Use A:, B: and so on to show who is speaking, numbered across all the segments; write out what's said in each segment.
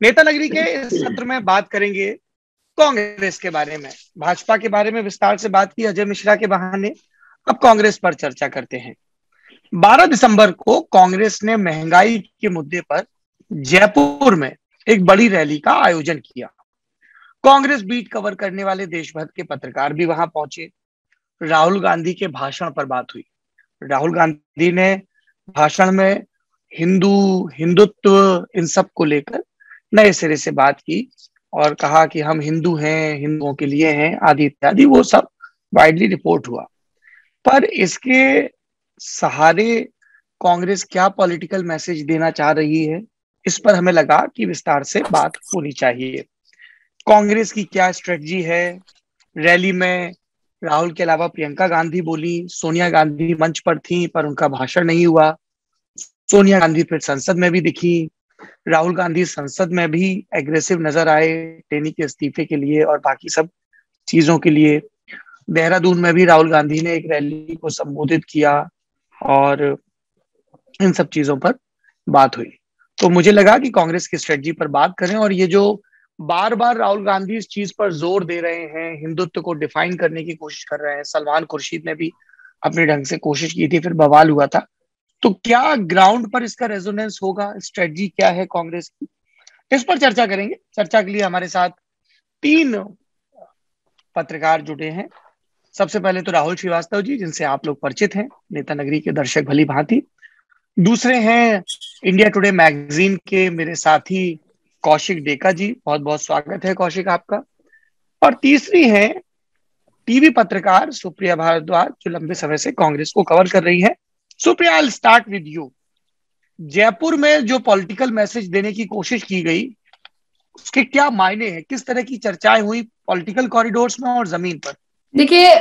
A: नेता नगरी के इस सत्र में बात करेंगे कांग्रेस के बारे में। भाजपा के बारे में विस्तार से बात की अजय मिश्रा के बहाने, अब कांग्रेस पर चर्चा करते हैं। 12 दिसंबर को कांग्रेस ने महंगाई के मुद्दे पर जयपुर में एक बड़ी रैली का आयोजन किया। कांग्रेस बीट कवर करने वाले देश भर के पत्रकार भी वहां पहुंचे। राहुल गांधी के भाषण पर बात हुई। राहुल गांधी ने भाषण में हिंदुत्व इन सब को लेकर नए सिरे से बात की और कहा कि हम हिंदू हैं, हिंदुओं के लिए हैं, आदि इत्यादि। वो सब वाइडली रिपोर्ट हुआ। पर इसके सहारे कांग्रेस क्या पॉलिटिकल मैसेज देना चाह रही है, इस पर हमें लगा कि विस्तार से बात होनी चाहिए। कांग्रेस की क्या स्ट्रेटजी है? रैली में राहुल के अलावा प्रियंका गांधी बोली, सोनिया गांधी मंच पर थी पर उनका भाषण नहीं हुआ। सोनिया गांधी फिर संसद में भी दिखी। राहुल गांधी संसद में भी एग्रेसिव नजर आए टेनी के इस्तीफे के लिए और बाकी सब चीजों के लिए। देहरादून में भी राहुल गांधी ने एक रैली को संबोधित किया और इन सब चीजों पर बात हुई। तो मुझे लगा कि कांग्रेस की स्ट्रेटजी पर बात करें। और ये जो बार बार राहुल गांधी इस चीज पर जोर दे रहे हैं, हिंदुत्व को डिफाइन करने की कोशिश कर रहे हैं, सलमान खुर्शीद ने भी अपने ढंग से कोशिश की थी, फिर बवाल हुआ था। तो क्या ग्राउंड पर इसका रेजोनेंस होगा? स्ट्रेटजी क्या है कांग्रेस की? इस पर चर्चा करेंगे। चर्चा के लिए हमारे साथ 3 पत्रकार जुड़े हैं। सबसे पहले तो राहुल श्रीवास्तव जी, जिनसे आप लोग परिचित हैं, नेता नगरी के दर्शक भली भांति। दूसरे हैं इंडिया टुडे मैगजीन के मेरे साथी कौशिक डेका जी, बहुत बहुत स्वागत है कौशिक आपका। और तीसरी है टीवी पत्रकार सुप्रिया भारद्वाज, जो लंबे समय से कांग्रेस को कवर कर रही है। Supriya, I start with you. Jaipur में जो पॉलिटिकल मैसेज देने की कोशिश की गई, उसके क्या मायने हैं? किस तरह की चर्चाएं हुई पॉलिटिकल कॉरिडोर्स में और जमीन पर?
B: देखिए,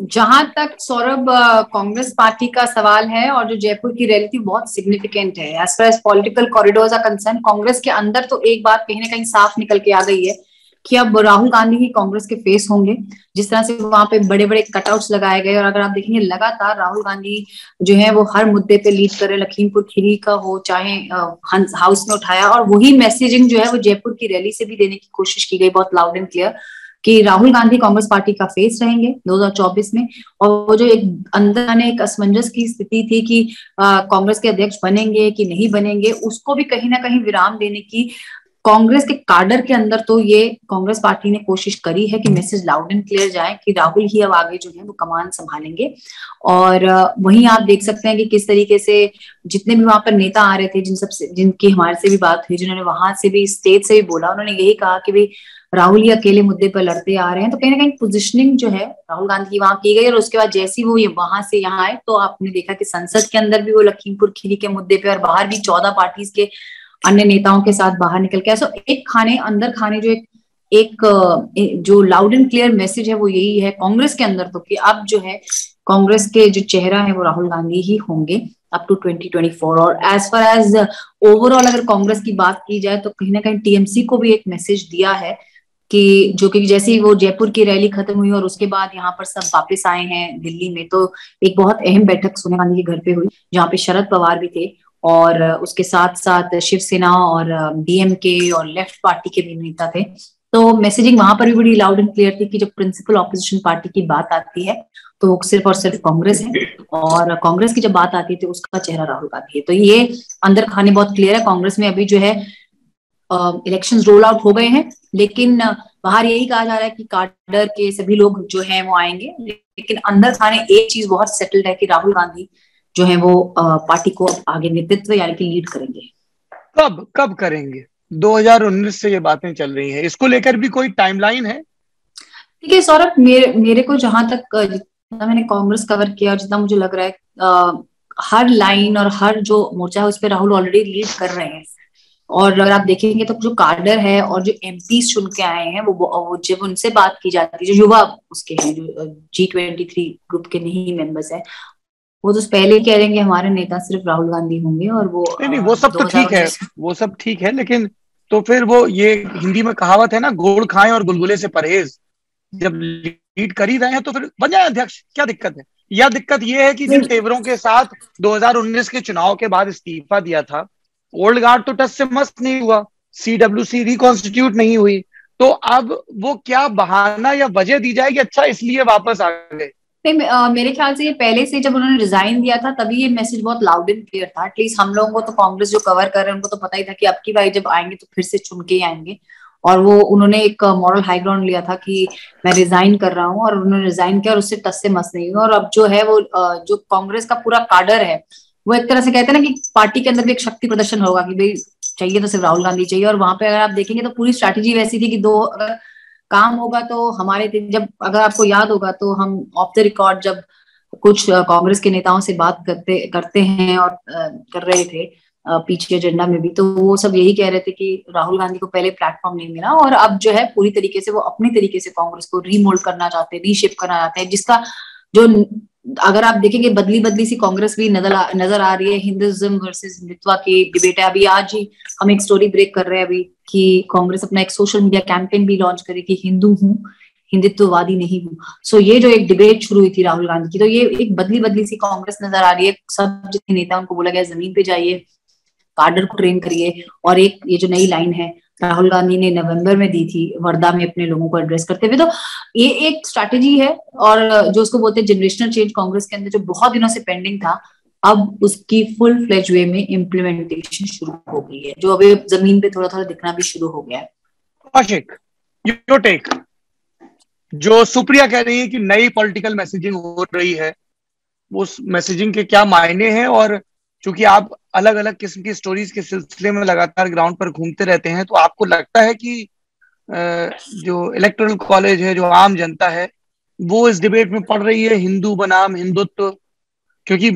B: जहां तक सौरभ कांग्रेस पार्टी का सवाल है और जो जयपुर की रैली थी बहुत सिग्निफिकेंट है as far as political corridors are concern. Congress के अंदर तो एक बात कहीं ना कहीं साफ निकल के आ गई है कि अब राहुल गांधी ही कांग्रेस के फेस होंगे। जिस तरह से वहां पे बड़े बड़े कटआउट्स लगाए गए और अगर आप देखेंगे लगातार राहुल गांधी जो है वो हर मुद्दे पे लीड कर रहे, लखीमपुर खीरी का हो चाहे हाउस में उठाया, और वही मैसेजिंग जो है वो जयपुर की रैली से भी देने की कोशिश की गई बहुत लाउड एंड क्लियर कि राहुल गांधी कांग्रेस पार्टी का फेस रहेंगे 2024 में। और वो जो एक अंदर आने एक असमंजस की स्थिति थी कि कांग्रेस के अध्यक्ष बनेंगे कि नहीं बनेंगे, उसको भी कहीं ना कहीं विराम देने की कांग्रेस के काडर के अंदर तो ये कांग्रेस पार्टी ने कोशिश करी है कि मैसेज लाउड एंड क्लियर जाए कि राहुल ही अब आगे जो है वो कमान संभालेंगे। और वहीं आप देख सकते हैं कि किस तरीके से जितने भी वहां पर नेता आ रहे थे, जिनकी हमारे से भी बात हुई, जिन्होंने वहां से भी स्टेज से भी बोला, उन्होंने यही कहा कि भाई राहुल ही अकेले मुद्दे पर लड़ते आ रहे हैं। तो कहीं ना कहीं पोजिशनिंग जो है राहुल गांधी की वहां की गई। और उसके बाद जैसे वो ये वहां से यहाँ आए तो आपने देखा कि संसद के अंदर भी वो लखीमपुर खीरी के मुद्दे पे और बाहर भी 14 पार्टीज के अन्य नेताओं के साथ बाहर निकल के। सो एक अंदर खाने जो एक जो लाउड एंड क्लियर मैसेज है वो यही है कांग्रेस के अंदर तो कि अब जो है कांग्रेस के जो चेहरा है वो राहुल गांधी ही होंगे अप टू 2024। और एज फार एज ओवरऑल अगर कांग्रेस की बात की जाए तो कहीं ना कहीं टीएमसी को भी एक मैसेज दिया है कि जो कि जैसे ही वो जयपुर की रैली खत्म हुई और उसके बाद यहाँ पर सब वापस आए हैं दिल्ली में, तो एक बहुत अहम बैठक सोनिया गांधी के घर पे हुई जहाँ पे शरद पवार भी थे और उसके साथ साथ शिवसेना और डीएमके और लेफ्ट पार्टी के भी नेता थे। तो मैसेजिंग वहां पर भी बड़ी लाउड एंड क्लियर थी कि जब प्रिंसिपल ऑपोजिशन पार्टी की बात आती है तो वो सिर्फ और सिर्फ कांग्रेस है और कांग्रेस की जब बात आती है तो उसका चेहरा राहुल गांधी है। तो ये अंदर खाने बहुत क्लियर है। कांग्रेस में अभी जो है इलेक्शंस रोल आउट हो गए हैं, लेकिन बाहर यही कहा जा रहा है कि काडर के सभी लोग जो हैं वो आएंगे, लेकिन अंदर खाने एक चीज बहुत सेटल्ड है कि राहुल गांधी जो है वो पार्टी को आगे नेतृत्व यानी कि लीड करेंगे।
A: कब करेंगे? 2019 से ये बातें चल रही हैं, इसको लेकर भी कोई टाइमलाइन है?
B: देखिए सौरभ, मेरे को जहां तक जितना मैंने कांग्रेस कवर किया और जितना मुझे लग रहा है हर लाइन और हर जो मोर्चा है उस पर राहुल ऑलरेडी लीड कर रहे हैं। और अगर आप देखेंगे तो जो काडर है और जो एमपी चुन के आए हैं वो जब उनसे बात की जाती है, जो युवा उसके हैं, जो G23 ग्रुप के नहीं मेंबर्स है, वो तो पहले कह रहे हैं हमारे नेता सिर्फ राहुल गांधी होंगे। और वो
A: नहीं, वो सब तो ठीक है, वो सब ठीक है, लेकिन तो फिर वो ये हिंदी में कहावत है ना, गुड़ खाएं और गुलगुले से परहेज। जब लीड कर ही रहे हैं तो फिर बन जाए अध्यक्ष, क्या दिक्कत है? या दिक्कत ये है कि जिन तेवरों के साथ 2019 के चुनाव के बाद इस्तीफा दिया था, ओल्ड गार्ड तो टस से मस नहीं हुआ, CWC रिकॉन्स्टिट्यूट नहीं हुई, तो अब वो क्या बहाना या वजह दी जाए कि अच्छा इसलिए वापस आ गए?
B: नहीं, मेरे ख्याल से ये पहले से जब उन्होंने रिजाइन दिया था तभी ये मैसेज बहुत लाउड एंड क्लियर था। एटलीस्ट हम लोगों को तो, कांग्रेस जो कवर कर रहे हैं उनको तो पता ही था कि अब की बार जब आएंगे तो फिर से चुन के ही आएंगे। और वो उन्होंने एक मॉरल हाई ग्राउंड लिया था कि मैं रिजाइन कर रहा हूँ, और उन्होंने रिजाइन किया और उससे टस से मस नहीं हुआ। और अब जो है वो जो कांग्रेस का पूरा काडर है वो एक तरह से कहते हैं ना कि पार्टी के अंदर भी एक शक्ति प्रदर्शन होगा कि भाई चाहिए तो सिर्फ राहुल गांधी चाहिए। और वहां पे अगर आप देखेंगे तो पूरी स्ट्रैटेजी वैसी थी कि दो अगर काम होगा तो हमारे, जब अगर आपको याद होगा तो हम ऑफ द रिकॉर्ड जब कुछ कांग्रेस के नेताओं से बात करते करते हैं और कर रहे थे पीछे एजेंडा में भी, तो वो सब यही कह रहे थे कि राहुल गांधी को पहले प्लेटफॉर्म नहीं मिला और अब जो है पूरी तरीके से वो अपनी तरीके से कांग्रेस को रीमोल्ड करना चाहते हैं, रीशेप करना चाहते हैं, जिसका जो अगर आप देखेंगे बदली बदली सी कांग्रेस भी नजर आ रही है। हिंदुइज्म वर्सेस हिंदुत्व की डिबेट है। अभी आज ही हम एक स्टोरी ब्रेक कर रहे हैं अभी कि कांग्रेस अपना एक सोशल मीडिया कैंपेन भी लॉन्च करे कि हिंदू हूँ, हिंदुत्ववादी नहीं हूँ। सो ये जो एक डिबेट शुरू हुई थी राहुल गांधी की, तो ये एक बदली बदली सी कांग्रेस नजर आ रही है। सब जितने नेता उनको बोला गया जमीन पे जाइए, काडर को ट्रेन करिए। और एक ये जो नई लाइन है राहुल गांधी ने नवंबर में दी थी वर्धा में अपने लोगों को एड्रेस करते हुए, तो ये एक स्ट्रैटेजी है। और जो उसको बोलते हैं जनरेशनल चेंज कांग्रेस के अंदर जो बहुत दिनों से पेंडिंग था, अब उसकी फुल फ्लेज वे में इम्प्लीमेंटेशन शुरू हो गई है, जो अभी जमीन पे थोड़ा थोड़ा दिखना भी शुरू हो गया है।
A: Kaushik, your take. जो सुप्रिया कह रही है कि नई पॉलिटिकल मैसेजिंग हो रही है, उस मैसेजिंग के क्या मायने हैं? और चूंकि आप अलग अलग किस्म की स्टोरीज के सिलसिले में लगातार ग्राउंड पर घूमते रहते हैं, तो आपको लगता है कि जो इलेक्टोरल कॉलेज है, जो आम जनता है, वो इस डिबेट में पड़ रही है हिंदू बनाम हिंदुत्व? क्योंकि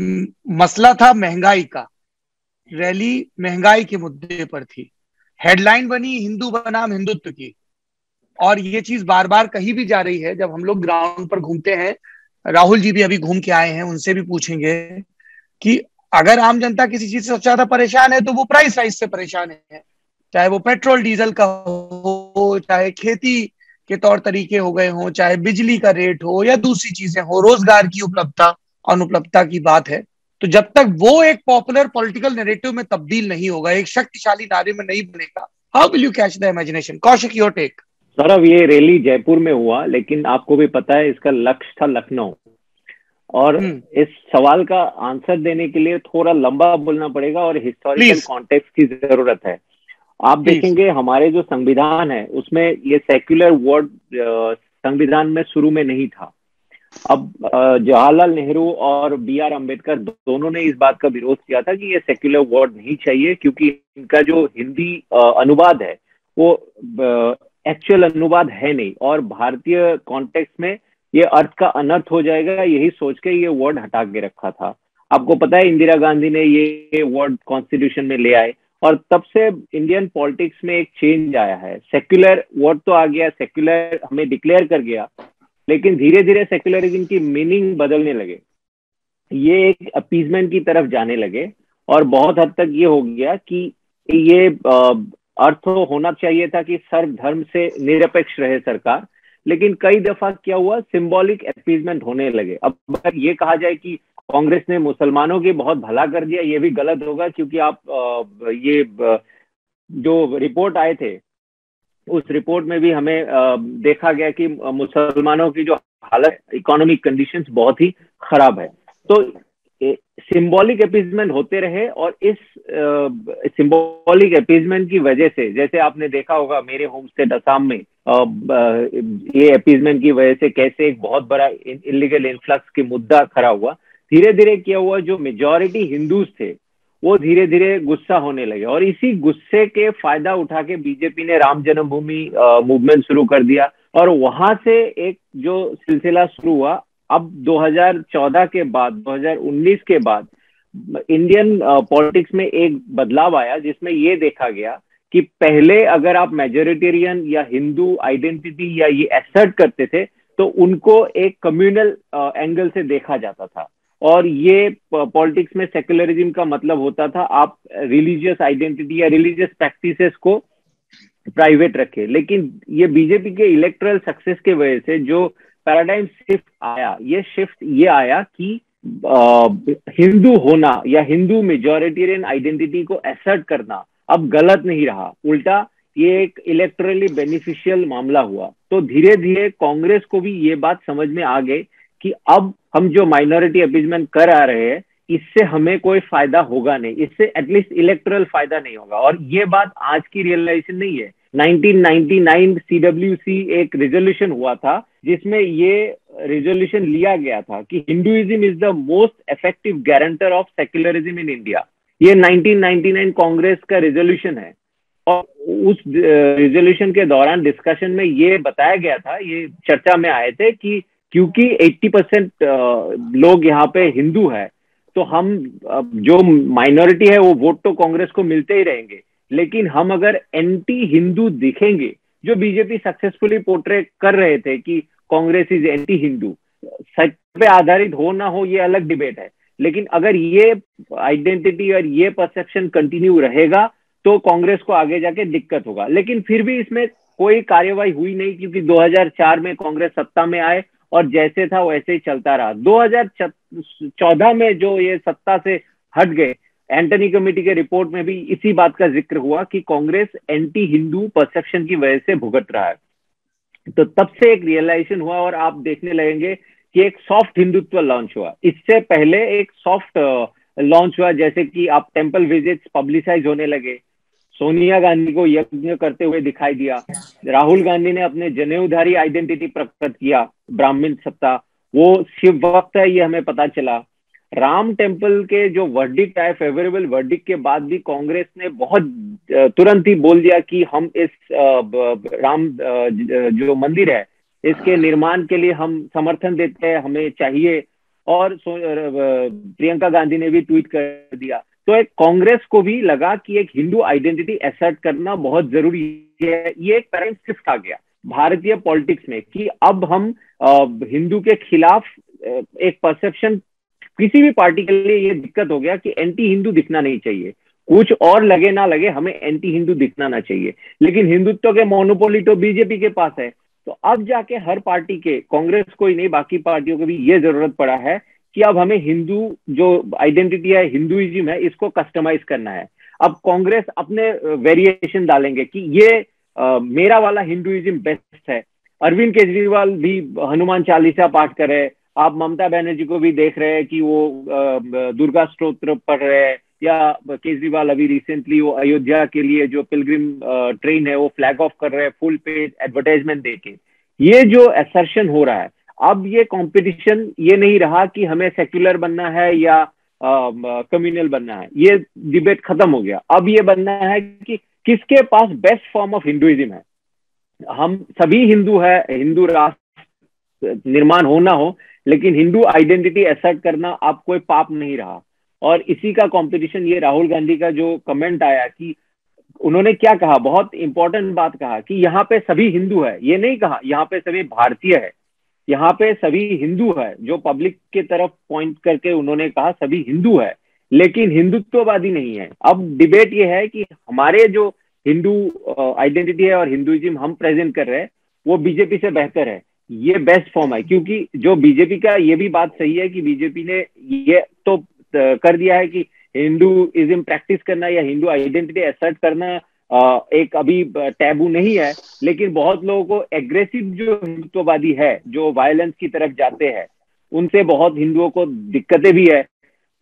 A: मसला था महंगाई का, रैली महंगाई के मुद्दे पर थी, हेडलाइन बनी हिंदू बनाम हिंदुत्व की, और ये चीज बार बार कही भी जा रही है। जब हम लोग ग्राउंड पर घूमते हैं, राहुल जी भी अभी घूम के आए हैं, उनसे भी पूछेंगे कि अगर आम जनता किसी चीज से सबसे ज्यादा परेशान है तो वो प्राइस राइज से परेशान है, चाहे वो पेट्रोल डीजल का हो, चाहे खेती के तौर तरीके हो गए हो, चाहे बिजली का रेट हो, या दूसरी चीजें हो, रोजगार की उपलब्धता अनुपलब्धता की बात है। तो जब तक वो एक पॉपुलर पॉलिटिकल नैरेटिव में तब्दील नहीं होगा, एक शक्तिशाली नारे में नहीं बनेगा, how will you catch the imagination? Kaushik, your take.
C: Saurabh, ये रैली जयपुर में हुआ, लेकिन आपको भी पता है इसका लक्ष्य था लखनऊ। और इस सवाल का आंसर देने के लिए थोड़ा लंबा बोलना पड़ेगा और हिस्टोरिकल कॉन्टेक्स्ट की जरूरत है। आप देखेंगे हमारे जो संविधान है उसमें ये सेक्युलर वर्ड संविधान में शुरू में नहीं था। अब जवाहरलाल नेहरू और BR अम्बेडकर दोनों ने इस बात का विरोध किया था कि ये सेक्युलर वर्ड नहीं चाहिए, क्योंकि इनका जो हिंदी अनुवाद है वो एक्चुअल अनुवाद है नहीं, और भारतीय कॉन्टेक्स्ट में ये अर्थ का अनर्थ हो जाएगा, यही सोच के ये वर्ड हटा के रखा था। आपको पता है इंदिरा गांधी ने ये वर्ड कॉन्स्टिट्यूशन में ले आए, और तब से इंडियन पॉलिटिक्स में एक चेंज आया है। सेक्युलर वर्ड तो आ गया, सेक्युलर हमें डिक्लेयर कर गया, लेकिन धीरे धीरे सेक्युलरिज्म की मीनिंग बदलने लगे, ये एक अपीजमेंट की तरफ जाने लगे, और बहुत हद तक ये हो गया कि ये अर्थ होना चाहिए था कि सर्वधर्म से निरपेक्ष रहे सरकार, लेकिन कई दफा क्या हुआ, सिंबॉलिक अपीजमेंट होने लगे। अब अगर ये कहा जाए कि कांग्रेस ने मुसलमानों की बहुत भला कर दिया, ये भी गलत होगा, क्योंकि आप ये जो रिपोर्ट आए थे उस रिपोर्ट में भी हमें देखा गया कि मुसलमानों की जो हालत, इकोनॉमिक कंडीशंस बहुत ही खराब है। तो सिंबॉलिक अपीजमेंट होते रहे, और इस सिंबॉलिक अपीजमेंट की वजह से, जैसे आपने देखा होगा मेरे होम स्टेट असम में ये अपीजमेंट की वजह से कैसे एक बहुत बड़ा इलीगल इन्फ्लक्स के मुद्दा खड़ा हुआ। धीरे धीरे क्या हुआ, जो मेजॉरिटी हिंदूज थे वो धीरे धीरे गुस्सा होने लगे, और इसी गुस्से के फायदा उठा के बीजेपी ने राम जन्मभूमि मूवमेंट शुरू कर दिया, और वहां से एक जो सिलसिला शुरू हुआ। अब 2014 के बाद, 2019 के बाद इंडियन पॉलिटिक्स में एक बदलाव आया, जिसमें ये देखा गया कि पहले अगर आप मेजोरिटेरियन या हिंदू आइडेंटिटी या ये असर्ट करते थे तो उनको एक कम्युनल एंगल से देखा जाता था, और ये पॉलिटिक्स में सेक्युलरिज्म का मतलब होता था आप रिलीजियस आइडेंटिटी या रिलीजियस प्रैक्टिसेस को प्राइवेट रखे। लेकिन ये बीजेपी के इलेक्टोरल सक्सेस के वजह से जो पैराडाइम शिफ्ट आया, ये शिफ्ट ये आया कि हिंदू होना या हिंदू मेजॉरिटेरियन आइडेंटिटी को असर्ट करना अब गलत नहीं रहा, उल्टा ये एक इलेक्टोरली बेनिफिशियल मामला हुआ। तो धीरे धीरे कांग्रेस को भी ये बात समझ में आ गई कि अब हम जो माइनॉरिटी अपीजमेंट कर आ रहे हैं इससे हमें कोई फायदा होगा नहीं, इससे एटलीस्ट इलेक्टोरल फायदा नहीं होगा। और ये बात आज की रियलाइजेशन नहीं है। 1999 CWC एक रेजोल्यूशन हुआ था जिसमें ये रेजोल्यूशन लिया गया था कि Hinduism is the most effective guarantor of secularism in India. ये 1999 कांग्रेस का रेजोल्यूशन है। और उस रेजोल्यूशन के दौरान डिस्कशन में ये बताया गया था, ये चर्चा में आए थे कि क्योंकि 80% लोग यहाँ पे हिंदू है तो हम जो माइनॉरिटी है वो वोट तो कांग्रेस को मिलते ही रहेंगे, लेकिन हम अगर एंटी हिंदू दिखेंगे, जो बीजेपी सक्सेसफुली पोर्ट्रे कर रहे थे कि कांग्रेस इज एंटी हिंदू, सच पे आधारित हो ना हो ये अलग डिबेट है, लेकिन अगर ये आइडेंटिटी और ये परसेप्शन कंटिन्यू रहेगा तो कांग्रेस को आगे जाके दिक्कत होगा। लेकिन फिर भी इसमें कोई कार्यवाही हुई नहीं क्योंकि 2004 में कांग्रेस सत्ता में आए और जैसे था वैसे ही चलता रहा। 2014 में जो ये सत्ता से हट गए, एंटनी कमेटी के रिपोर्ट में भी इसी बात का जिक्र हुआ कि कांग्रेस एंटी हिंदू परसेप्शन की वजह से भुगत रहा है। तो तब से एक रियलाइजेशन हुआ और आप देखने लगेंगे कि एक सॉफ्ट हिंदुत्व लॉन्च हुआ। इससे पहले एक सॉफ्ट लॉन्च हुआ, जैसे कि आप टेम्पल विजिट्स पब्लिसाइज होने लगे, सोनिया गांधी को यज्ञ करते हुए दिखाई दिया, राहुल गांधी ने अपने जनेऊधारी आइडेंटिटी प्रकट किया, ब्राह्मण सत्ता, वो शिव भक्त है ये हमें पता चला। राम टेम्पल के जो वर्डिक्ट आए, फेवरेबल वर्डिक्ट के बाद भी कांग्रेस ने बहुत तुरंत ही बोल दिया कि हम इस राम जो मंदिर है इसके निर्माण के लिए हम समर्थन देते हैं, हमें चाहिए। और प्रियंका गांधी ने भी ट्वीट कर दिया। तो एक कांग्रेस को भी लगा कि एक हिंदू आइडेंटिटी असर्ट करना बहुत जरूरी है। ये एक पैराडाइम शिफ्ट आ गया भारतीय पॉलिटिक्स में कि अब हम हिंदू के खिलाफ एक परसेप्शन, किसी भी पार्टी के लिए ये दिक्कत हो गया कि एंटी हिंदू दिखना नहीं चाहिए, कुछ और लगे ना लगे हमें एंटी हिंदू दिखना ना चाहिए। लेकिन हिंदुत्व के मोनोपोली तो बीजेपी के पास है। तो अब जाके हर पार्टी के, कांग्रेस को ही नहीं बाकी पार्टियों को भी ये जरूरत पड़ा है कि अब हमें हिंदू जो आइडेंटिटी है, हिंदुइज्म है, इसको कस्टमाइज करना है। अब कांग्रेस अपने वेरिएशन डालेंगे कि ये मेरा वाला हिंदुइज्म बेस्ट है। अरविंद केजरीवाल भी हनुमान चालीसा पाठ कर रहे हैं, आप ममता बनर्जी को भी देख रहे हैं कि वो दुर्गा स्तोत्र पढ़ रहे हैं, या केजरीवाल अभी रिसेंटली वो अयोध्या के लिए जो पिलग्रिम ट्रेन है वो फ्लैग ऑफ कर रहे हैं फुल पेज एडवर्टाइजमेंट देके। ये जो असर्शन हो रहा है, अब ये कंपटीशन ये नहीं रहा कि हमें सेक्युलर बनना है या कम्युनल बनना है, ये डिबेट खत्म हो गया। अब ये बनना है कि किसके पास बेस्ट फॉर्म ऑफ हिंदुइज्म है। हम सभी हिंदू है, हिंदू राष्ट्र निर्माण हो ना हो, लेकिन हिंदू आइडेंटिटी असर्ट करना अब कोई पाप नहीं रहा। और इसी का कंपटीशन, ये राहुल गांधी का जो कमेंट आया कि उन्होंने क्या कहा, बहुत इंपॉर्टेंट बात कहा कि यहाँ पे सभी हिंदू है, ये नहीं कहा यहाँ पे सभी भारतीय है, यहाँ पे सभी हिंदू है। जो पब्लिक के तरफ पॉइंट करके उन्होंने कहा सभी हिंदू है, लेकिन हिंदुत्ववादी नहीं है। अब डिबेट ये है कि हमारे जो हिंदू आइडेंटिटी है और हिंदुइज्म हम प्रेजेंट कर रहे हैं वो बीजेपी से बेहतर है, ये बेस्ट फॉर्म है। क्योंकि जो बीजेपी का ये भी बात सही है कि बीजेपी ने ये तो कर दिया है कि हिंदुइज्म प्रैक्टिस करना या हिंदू आइडेंटिटी असर्ट करना एक अभी टैबू नहीं है, लेकिन बहुत लोगों को एग्रेसिव जो हिंदुत्ववादी है, जो वायलेंस की तरफ जाते हैं, उनसे बहुत हिंदुओं को दिक्कतें भी है।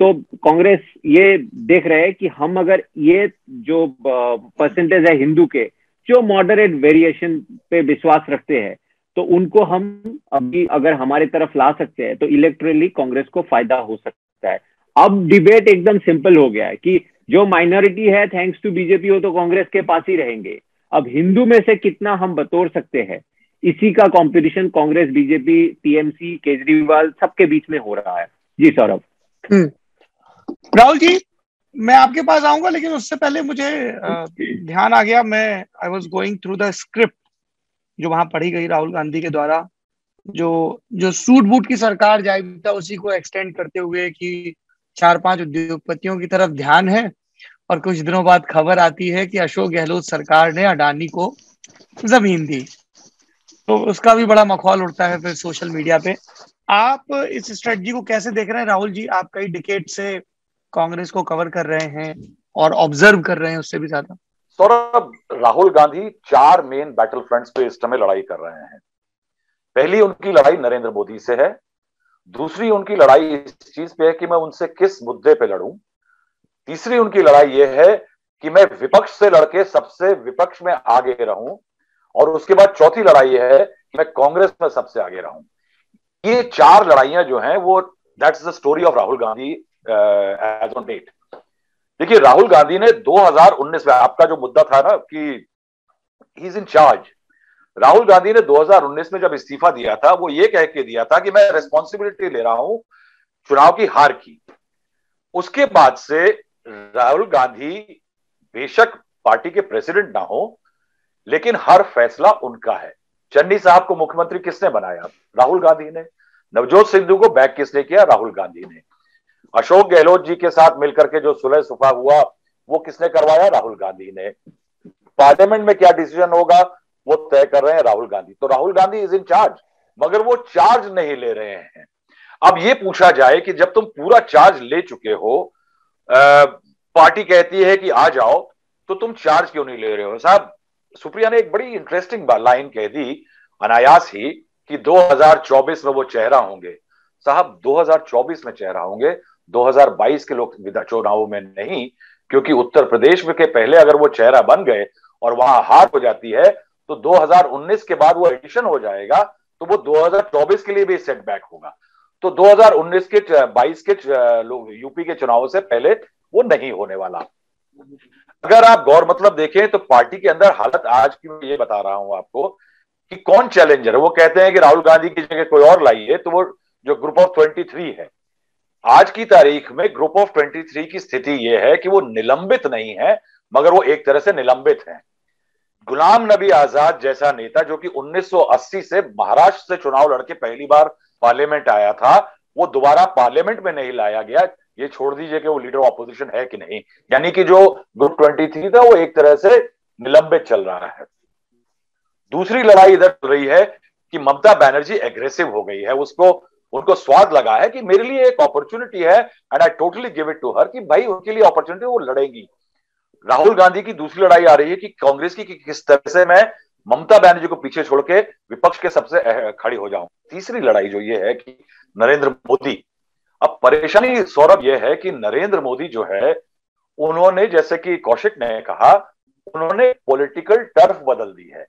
C: तो कांग्रेस ये देख रहे हैं कि हम अगर ये जो परसेंटेज है हिंदू के जो मॉडरेट वेरिएशन पे विश्वास रखते हैं, तो उनको हम अभी अगर हमारे तरफ ला सकते हैं तो इलेक्टोरली कांग्रेस को फायदा हो सकता है। अब डिबेट एकदम सिंपल हो गया है कि जो माइनॉरिटी है थैंक्स टू बीजेपी हो तो कांग्रेस के पास ही रहेंगे। अब हिंदू में से कितना हम बतौर सकते हैं, इसी का competition Congress, BJP, TMC, Kejriwal सबके बीच में हो रहा है। जी सौरभ।
A: राहुल जी, मैं आपके पास आऊंगा, लेकिन उससे पहले मुझे ध्यान आ गया, मैं I was going through the script जो वहां पढ़ी गई राहुल गांधी के द्वारा, जो सूट बूट की सरकार जाएगी था उसी को एक्सटेंड करते हुए कि 4-5 उद्योगपतियों की तरफ ध्यान है। और कुछ दिनों बाद खबर आती है कि अशोक गहलोत सरकार ने अडानी को जमीन दी, तो उसका भी बड़ा मखौल उड़ता है फिर सोशल मीडिया पे। आप इस स्ट्रेटजी को कैसे देख रहे हैं राहुल जी? आप कई डिकेड से कांग्रेस को कवर कर रहे हैं, और ऑब्जर्व कर रहे हैं उससे भी ज्यादा?
D: Saurabh, Rahul Gandhi 4 main battle fronts पे इस समय लड़ाई कर रहे हैं। पहली उनकी लड़ाई नरेंद्र मोदी से है। दूसरी उनकी लड़ाई इस चीज पे है कि मैं उनसे किस मुद्दे पे लड़ूं। तीसरी उनकी लड़ाई यह है कि मैं विपक्ष से लड़के सबसे विपक्ष में आगे रहूं। और उसके बाद चौथी लड़ाई यह है कि मैं कांग्रेस में सबसे आगे रहूं। ये 4 लड़ाइयां जो हैं वो that's the story of Rahul Gandhi as on date. देखिए, राहुल गांधी ने 2019 में, आपका जो मुद्दा था ना कि he is in charge, Rahul Gandhi ने 2019 में जब इस्तीफा दिया था वो ये कह के दिया था कि मैं रिस्पॉन्सिबिलिटी ले रहा हूं चुनाव की हार की। उसके बाद से राहुल गांधी बेशक पार्टी के प्रेसिडेंट ना हो, लेकिन हर फैसला उनका है। चन्नी साहब को मुख्यमंत्री किसने बनाया? राहुल गांधी ने। नवजोत सिद्धू को बैक किसने किया? राहुल गांधी ने। अशोक गहलोत जी के साथ मिलकर के जो सुलह सुफा हुआ वो किसने करवाया? राहुल गांधी ने। पार्लियामेंट में क्या डिसीजन होगा वो तय कर रहे हैं राहुल गांधी। तो Rahul Gandhi is in charge, मगर वो चार्ज नहीं ले रहे हैं। अब ये पूछा जाए कि जब तुम पूरा चार्ज ले चुके हो, पार्टी कहती है कि आ जाओ, तो तुम चार्ज क्यों नहीं ले रहे हो? साहब, सुप्रिया ने एक बड़ी इंटरेस्टिंग लाइन कह दी अनायास ही कि 2024 में वो चेहरा होंगे। साहब, 2024 में चेहरा होंगे, 2022 के लोकसभा चुनावों में नहीं, क्योंकि उत्तर प्रदेश में के पहले अगर वो चेहरा बन गए और वहां हार हो जाती है तो 2019 के बाद वो एडिशन हो जाएगा, तो वो 2024 के लिए भी सेटबैक होगा। तो 2019 के 22 के यूपी के चुनावों से पहले वो नहीं होने वाला। अगर आप गौर मतलब देखें तो पार्टी के अंदर हालत आज की, मैं ये बता रहा हूं आपको कि कौन चैलेंजर है। वो कहते हैं कि राहुल गांधी की जगह कोई और लाइए, तो वो जो ग्रुप ऑफ 23 है, आज की तारीख में ग्रुप ऑफ 23 की स्थिति यह है कि वो निलंबित नहीं है, मगर वो एक तरह से निलंबित है। गुलाम नबी आजाद जैसा नेता जो कि 1980 से महाराष्ट्र से चुनाव लड़के पहली बार पार्लियामेंट आया था, वो दोबारा पार्लियामेंट में नहीं लाया गया। ये छोड़ दीजिए कि वो लीडर ऑपोजिशन है कि नहीं, यानी कि जो ग्रुप 23 था वो एक तरह से निलंबित चल रहा है। दूसरी लड़ाई इधर चल रही है कि ममता बनर्जी एग्रेसिव हो गई है। उनको स्वाद लगा है कि मेरे लिए एक अपॉर्चुनिटी है and I totally give it to her, कि भाई उनके लिए अपॉर्चुनिटी, वो लड़ेंगी। राहुल गांधी की दूसरी लड़ाई आ रही है कि कांग्रेस की किस तरह से मैं ममता बनर्जी को पीछे छोड़ के विपक्ष के सबसे खड़ी हो जाऊं। तीसरी लड़ाई जो ये है कि नरेंद्र मोदी, अब परेशानी सौरभ यह है कि नरेंद्र मोदी जो है, उन्होंने, जैसे कि कौशिक ने कहा, उन्होंने पॉलिटिकल टर्फ बदल दी है।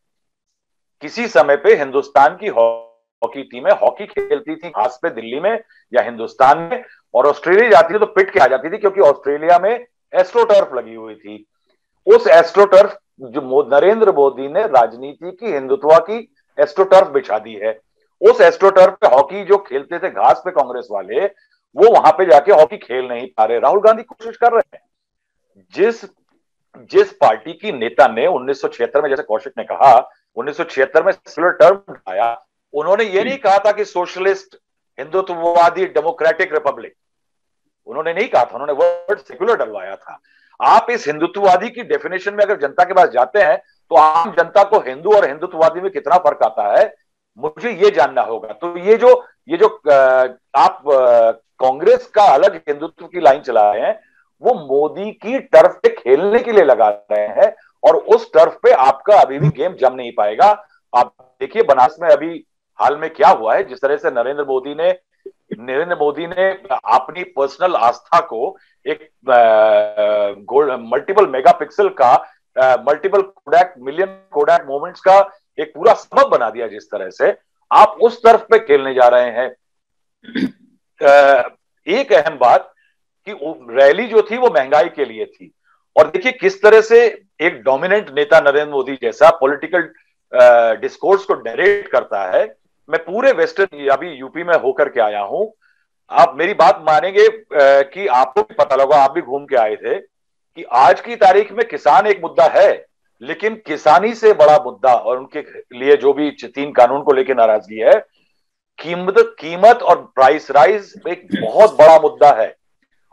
D: किसी समय पे हिंदुस्तान की हॉकी टीमें हॉकी खेलती थी घास पे दिल्ली में या हिंदुस्तान में, और ऑस्ट्रेलिया जाती थी तो पिट के आ जाती थी, क्योंकि ऑस्ट्रेलिया में एस्ट्रोटर्फ लगी हुई थी। उस एस्ट्रोटर्फ जो नरेंद्र मोदी ने राजनीति की, हिंदुत्व की एस्ट्रोटर्फ बिछा दी है। उस एस्ट्रोटर्फ पे हॉकी जो खेलते थे घास पे कांग्रेस वाले, वो वहां पे जाके हॉकी खेल नहीं पा रहे। राहुल गांधी कोशिश कर रहे हैं। जिस पार्टी की नेता ने 1976 में, जैसे कौशिक ने कहा, 1976 में सेक्युलर टर्म आया, उन्होंने ये नहीं कहा था कि सोशलिस्ट, हिंदुत्ववादी, डेमोक्रेटिक रिपब्लिक, उन्होंने नहीं कहा था, उन्होंने वर्ड सेक्युलर डलवाया था। आप इस हिंदुत्ववादी की डेफिनेशन में अगर जनता के पास जाते हैं तो आम जनता को हिंदू और हिंदुत्ववादी में कितना फर्क आता है, मुझे ये जानना होगा। तो ये जो आप कांग्रेस का अलग हिंदुत्व की लाइन चला रहे हैं, वो मोदी की टर्फ पे खेलने के लिए लगा रहे हैं, और उस टर्फ पे आपका अभी भी गेम जम नहीं पाएगा। आप देखिए बनारस में अभी हाल में क्या हुआ है, जिस तरह से नरेंद्र मोदी ने अपनी पर्सनल आस्था को एक मल्टीपल मेगापिक्सल का, multiple Kodak, million Kodak moments का एक पूरा सबब बना दिया। जिस तरह से आप उस तरफ पे खेलने जा रहे हैं। एक अहम बात कि रैली जो थी वो महंगाई के लिए थी, और देखिए किस तरह से एक डोमिनेंट नेता नरेंद्र मोदी जैसा पॉलिटिकल डिस्कोर्स को नरेट करता है। मैं पूरे वेस्टर्न, अभी यूपी में होकर के आया हूं, आप मेरी बात मानेंगे कि आपको भी पता लगा, आप भी घूम के आए थे, कि आज की तारीख में किसान एक मुद्दा है, लेकिन किसानी से बड़ा मुद्दा, और उनके लिए जो भी 3 कानून को लेकर नाराजगी है, कीमत और प्राइस राइज एक बहुत बड़ा मुद्दा है।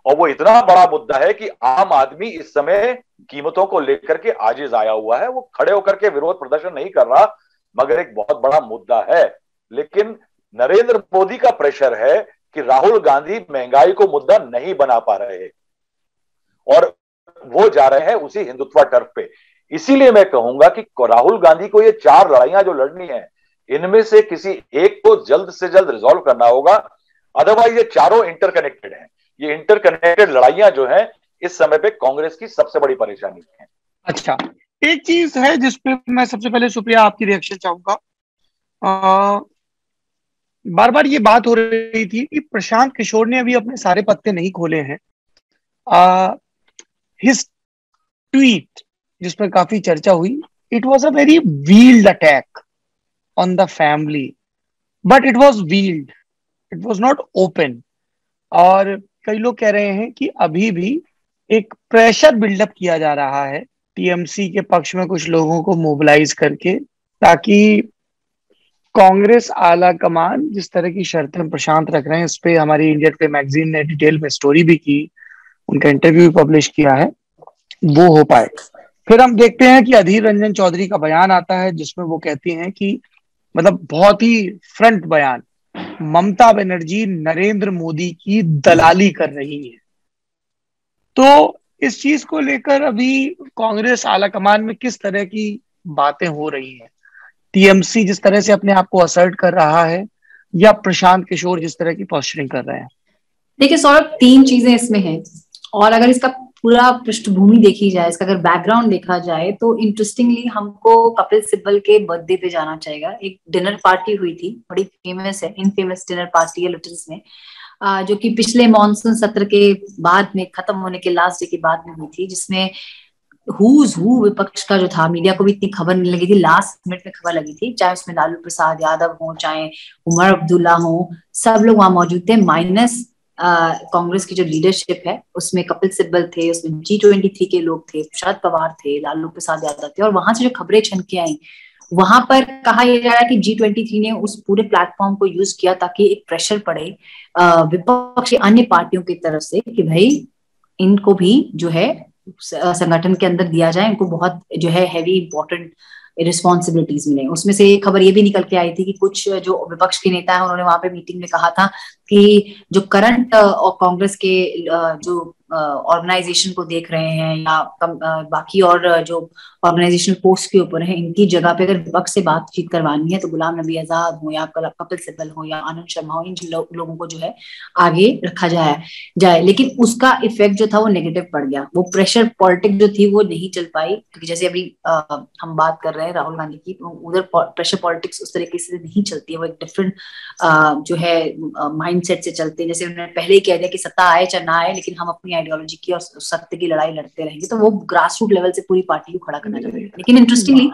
D: और वो इतना बड़ा मुद्दा है कि आम आदमी इस समय कीमतों को लेकर के आजिज आया हुआ है। वो खड़े होकर के विरोध प्रदर्शन नहीं कर रहा, मगर एक बहुत बड़ा मुद्दा है। लेकिन नरेंद्र मोदी का प्रेशर है कि राहुल गांधी महंगाई को मुद्दा नहीं बना पा रहे, और वो जा रहे हैं उसी हिंदुत्व टर्फ पे। इसीलिए मैं कहूंगा कि राहुल गांधी को ये 4 लड़ाइयां जो लड़नी है, इनमें से किसी एक को जल्द से जल्द रिजॉल्व करना होगा, अदरवाइज ये चारों इंटरकनेक्टेड हैं। ये इंटरकनेक्टेड लड़ाइयां जो हैं इस समय पे कांग्रेस की सबसे बड़ी परेशानी है।
A: अच्छा, एक चीज है जिसपे मैं सबसे पहले सुप्रिया आपकी रिएक्शन चाहूंगा। बार बार ये बात हो रही थी कि प्रशांत किशोर ने अभी अपने सारे पत्ते नहीं खोले हैं। हिज ट्वीट जिस पर काफी चर्चा हुई, it was a very wheeled attack on the family, but it was wheeled, it was not open. और कई लोग कह रहे हैं कि अभी भी एक प्रेशर बिल्डअप किया जा रहा है टीएमसी के पक्ष में कुछ लोगों को मोबिलाइज करके, ताकि कांग्रेस आला कमान जिस तरह की शर्तें प्रशांत रख रहे हैं, इस पे हमारी इंडिया टुडे मैगजीन ने डिटेल में स्टोरी भी की, उनका इंटरव्यू भी पब्लिश किया है, वो हो पाए। फिर हम देखते हैं कि अधीर रंजन चौधरी का बयान आता है जिसमें वो कहती हैं कि मतलब बहुत ही फ्रंट बयान, ममता बनर्जी नरेंद्र मोदी की दलाली कर रही है। तो इस चीज को लेकर अभी कांग्रेस आला कमान में किस तरह की बातें हो रही हैं? टीएमसी जिस तरह से अपने आप को असर्ट कर रहा है, या प्रशांत किशोर जिस तरह की पोस्चरिंग कर रहे हैं?
B: देखिए सौरभ, 3 चीजें इसमें हैं, और अगर इसका पूरा पृष्ठभूमि देखी जाए, इसका अगर बैकग्राउंड देखा जाए, तो इंटरेस्टिंगली हमको कपिल सिब्बल के बर्थडे पे जाना चाहिए। एक डिनर पार्टी हुई थी, बड़ी फेमस है, इनफेमस डिनर पार्टी है लुटियंस में, जो कि पिछले मॉनसून सत्र के बाद में, खत्म होने के लास्ट डे के बाद में हुई थी, जिसमें हुज हु विपक्ष का जो था, मीडिया को भी इतनी खबर नहीं लगी थी, लास्ट मिनट में खबर लगी थी, चाहे उसमें लालू प्रसाद यादव हो, चाहे उमर अब्दुल्ला हो, सब लोग वहां मौजूद थे, माइनस कांग्रेस की जो लीडरशिप है, उसमें कपिल सिब्बल थे, उसमें G23 के लोग थे, शरद पवार थे, लालू प्रसाद यादव थे, और वहां से जो खबरें छनके आई, वहां पर कहा यह जा रहा है कि G23 ने उस पूरे प्लेटफॉर्म को यूज किया ताकि एक प्रेशर पड़े विपक्ष अन्य पार्टियों की तरफ से कि भाई इनको भी जो है संगठन के अंदर दिया जाए, इनको बहुत जो है हैवी इंपॉर्टेंट रिस्पॉन्सिबिलिटीज मिले। उसमें से एक खबर ये भी निकल के आई थी कि कुछ जो विपक्ष के नेता है, उन्होंने वहां पे मीटिंग में कहा था कि जो करंट कांग्रेस के जो ऑर्गेनाइजेशन को देख रहे हैं, या बाकी और जो ऑर्गेनाइजेशनल पोस्ट के ऊपर है, इनकी जगह पे अगर विपक्ष से बातचीत करवानी है तो गुलाम नबी आजाद हो, या कपिल सिब्बल हो, या आनंद शर्मा हो, इन लोगों को जो है आगे रखा जाए। लेकिन उसका इफेक्ट जो था वो नेगेटिव पड़ गया, वो प्रेशर पॉलिटिक्स जो थी वो नहीं चल पाई, क्योंकि जैसे अभी हम बात कर रहे हैं राहुल गांधी की, उधर प्रेशर पॉलिटिक्स उस तरीके से नहीं चलती है, वो एक डिफरेंट जो है माइंडसेट से चलते हैं। जैसे उन्होंने पहले ही कह दिया कि सत्ता आए चाहे ना आए, लेकिन हम अपनी आइडियोलॉजी की और सत्य की लड़ाई लड़ते रहेंगे, तो वो ग्रास रूट लेवल से पूरी पार्टी को खड़ा करना चाहते हैं। लेकिन इंटरेस्टिंगली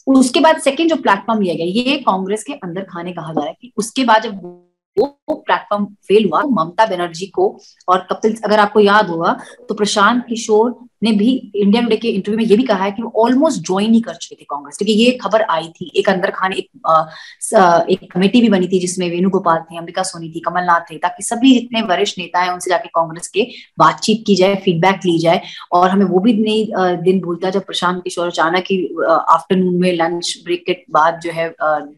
B: उसके बाद सेकंड जो प्लेटफॉर्म लिया गया, ये कांग्रेस के अंदर खाने कहा जा रहा है कि उसके बाद जब वो प्लेटफॉर्म फेल हुआ, ममता बनर्जी को और कपिल, अगर आपको याद होगा तो प्रशांत किशोर ने भी इंडिया टुडे के इंटरव्यू में ये भी कहा है कि वो ऑलमोस्ट ज्वाइन ही कर चुके थे कांग्रेस, क्योंकि ये खबर आई थी। एक अंदर खाने एक कमेटी भी बनी थी जिसमें वेणुगोपाल थे, अंबिका सोनी थी, कमलनाथ थे, ताकि सभी जितने वरिष्ठ नेता हैं उनसे जाके कांग्रेस के बातचीत की जाए, फीडबैक ली जाए। और हमें वो भी नहीं दिन भूलता जब प्रशांत किशोर अचानक ही आफ्टरनून में लंच ब्रेक के बाद जो है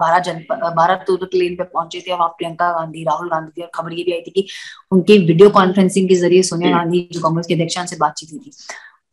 B: 12 लेन पे पहुंचे थे, वहां प्रियंका गांधी, राहुल गांधी थी, और खबर ये भी आई थी कि उनकी वीडियो कॉन्फ्रेंसिंग के जरिए सोनिया गांधी जो कांग्रेस के अध्यक्ष से बातचीत हुई थी।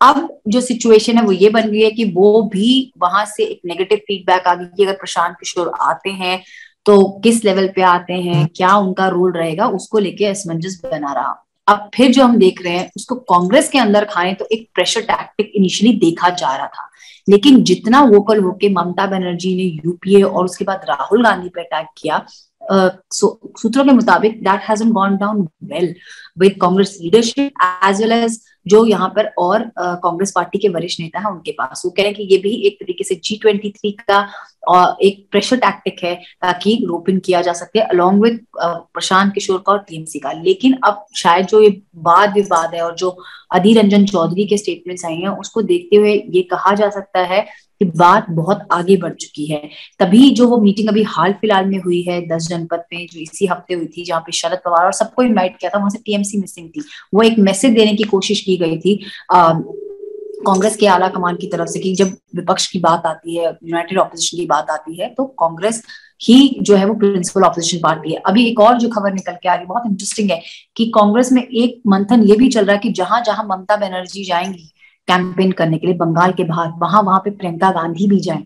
B: अब जो सिचुएशन है वो ये बन गई है कि वो भी वहां से एक नेगेटिव फीडबैक आ गई कि अगर प्रशांत किशोर आते हैं तो किस लेवल पे आते हैं, क्या उनका रोल रहेगा, उसको लेके असमंजस बना रहा। अब फिर जो हम देख रहे हैं उसको कांग्रेस के अंदर खाने, तो एक प्रेशर टैक्टिक इनिशियली देखा जा रहा था, लेकिन जितना वोकल होके ममता बनर्जी ने यूपीए और उसके बाद राहुल गांधी पे अटैक किया, सूत्रों के मुताबिक that hasn't gone down well with Congress leadership as well as जो यहाँ पर और कांग्रेस पार्टी के वरिष्ठ नेता हैं उनके पास। वो कह रहे हैं कि ये भी एक तरीके से G23 का एक प्रेशर टैक्टिक है ताकि रोपिन किया जा सके अलॉन्ग विद प्रशांत किशोर का और टीएमसी का। लेकिन अब शायद जो ये वाद विवाद है और जो अधीर रंजन चौधरी के स्टेटमेंट्स आई हैं उसको देखते हुए ये कहा जा सकता है कि बात बहुत आगे बढ़ चुकी है। तभी जो वो मीटिंग अभी हाल फिलहाल में हुई है 10 जनपद में, जो इसी हफ्ते हुई थी, जहाँ पे शरद पवार और सबको इनवाइट किया था, वहां से टीएमसी मिसिंग थी। वो एक मैसेज देने की कोशिश की गई थी कांग्रेस के आला कमान की तरफ से कि जब विपक्ष की बात आती है, यूनाइटेड ऑपोजिशन की बात आती है, तो कांग्रेस ही जो है वो प्रिंसिपल ऑपोजिशन पार्टी है। अभी एक और जो खबर निकल के आ रही है बहुत इंटरेस्टिंग है कि कांग्रेस में एक मंथन ये भी चल रहा है कि जहां जहां ममता बनर्जी जाएंगी कैंपेन करने के लिए बंगाल के बाहर, वहां पे प्रियंका गांधी भी जाए,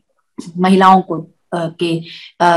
B: महिलाओं को के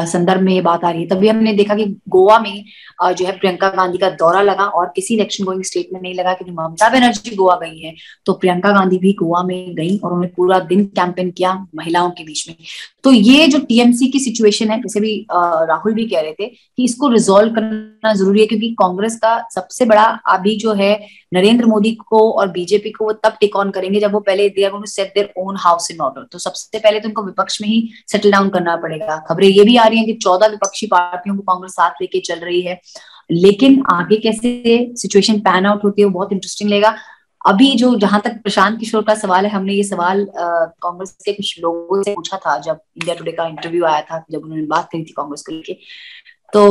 B: संदर्भ में ये बात आ रही है। तभी हमने देखा कि गोवा में जो है प्रियंका गांधी का दौरा लगा, और किसी इलेक्शन गोइंग स्टेट में नहीं लगा, कि ममता बनर्जी गोवा गई है तो प्रियंका गांधी भी गोवा में गई और उन्होंने पूरा दिन कैंपेन किया महिलाओं के बीच में। तो ये जो टीएमसी की सिचुएशन है, जैसे भी राहुल भी कह रहे थे कि इसको रिजोल्व करना जरूरी है, क्योंकि कांग्रेस का सबसे बड़ा अभी जो है नरेंद्र मोदी को और बीजेपी को वो तब टिक ऑन करेंगे जब वो पहले they are going to set their own house in order. तो सबसे पहले तो उनको विपक्ष में ही सेटल डाउन करना पड़ेगा। खबरें ये भी आ रही हैं कि 14 विपक्षी पार्टियों को कांग्रेस साथ लेके चल रही है, लेकिन आगे कैसे सिचुएशन पैन आउट होती है वो बहुत इंटरेस्टिंग लेगा। अभी जो जहां तक प्रशांत किशोर का सवाल है, हमने ये सवाल कांग्रेस के कुछ लोगों से पूछा था जब इंडिया टुडे का इंटरव्यू आया था, जब उन्होंने बात करी थी कांग्रेस को लेके। तो